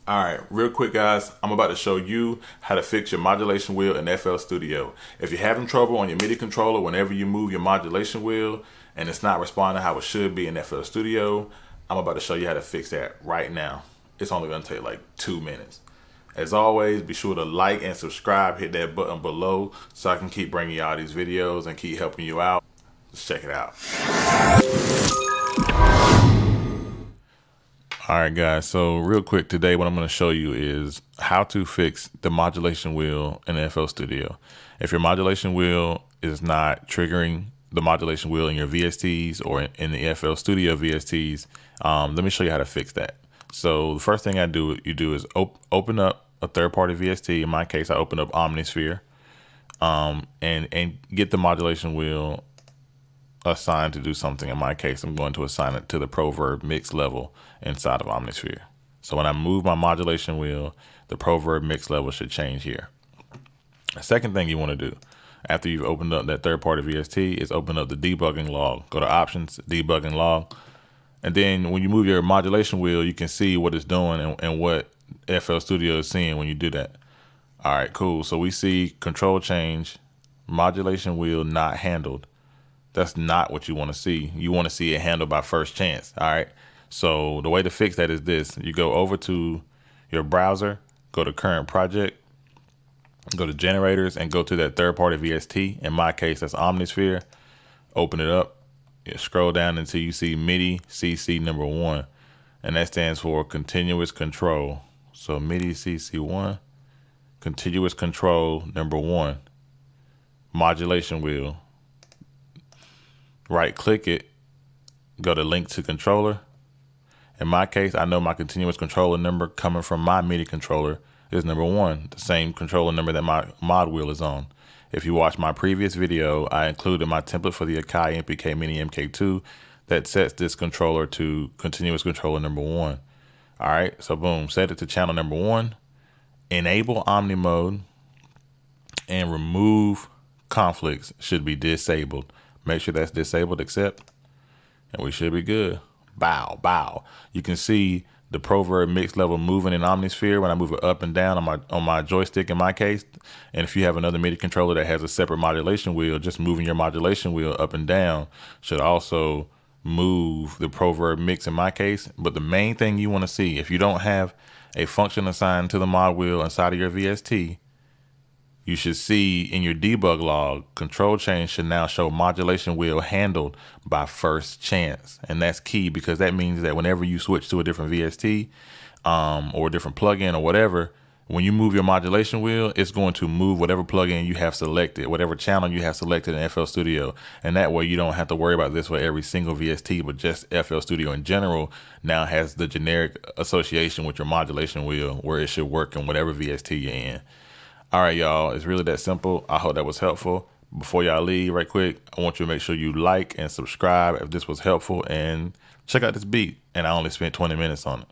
All right, real quick guys, I'm about to show you how to fix your modulation wheel in FL Studio. If you're having trouble on your MIDI controller whenever you move your modulation wheel and it's not responding how it should be in FL Studio, I'm about to show you how to fix that right now. It's only gonna take like 2 minutes. As always, be sure to like and subscribe, hit that button below so I can keep bringing y'all these videos and keep helping you out. Let's check it out. All right guys, so real quick today what I'm going to show you is how to fix the modulation wheel in FL Studio. If your modulation wheel is not triggering the modulation wheel in your VSTs or in the FL Studio VSTs, let me show you how to fix that. So the first thing you do is open up a third-party VST. In my case, I open up Omnisphere and get the modulation wheel assigned to do something. In my case, I'm going to assign it to the Proverb mix level inside of Omnisphere. So when I move my modulation wheel, the Proverb mix level should change here. The second thing you want to do after you've opened up that third-party VST is open up the debugging log. Go to Options, Debugging Log, and then when you move your modulation wheel, you can see what it's doing and what FL Studio is seeing when you do that. All right, cool. So we see control change, modulation wheel not handled. That's not what you want to see. You want to see it handled by first chance. All right. So the way to fix that is this. You go over to your browser, go to current project, go to generators and go to that third party VST. In my case, that's Omnisphere. Open it up. You scroll down until you see Midi CC number 1. And that stands for continuous control. So Midi CC1, continuous control number 1, modulation wheel. Right click it, go to link to controller. In my case, I know my continuous controller number coming from my MIDI controller is number 1, the same controller number that my mod wheel is on. If you watch my previous video, I included my template for the Akai MPK Mini MK2 that sets this controller to continuous controller number 1. All right, so boom, set it to channel number 1, enable Omni mode, and remove conflicts should be disabled. Make sure that's disabled, accept, and we should be good. Bow, bow. You can see the Proverb mix level moving in Omnisphere when I move it up and down on my joystick in my case. And if you have another MIDI controller that has a separate modulation wheel, just moving your modulation wheel up and down should also move the Proverb mix in my case. But the main thing you want to see, if you don't have a function assigned to the mod wheel inside of your VST, you should see in your debug log, control change should now show modulation wheel handled by first chance. And that's key because that means that whenever you switch to a different VST or a different plugin or whatever, when you move your modulation wheel, it's going to move whatever plugin you have selected, whatever channel you have selected in FL Studio. And that way you don't have to worry about this for every single VST, but just FL Studio in general now has the generic association with your modulation wheel where it should work in whatever VST you're in. All right, y'all, it's really that simple. I hope that was helpful. Before y'all leave right quick, I want you to make sure you like and subscribe if this was helpful and check out this beat. And I only spent 20 minutes on it.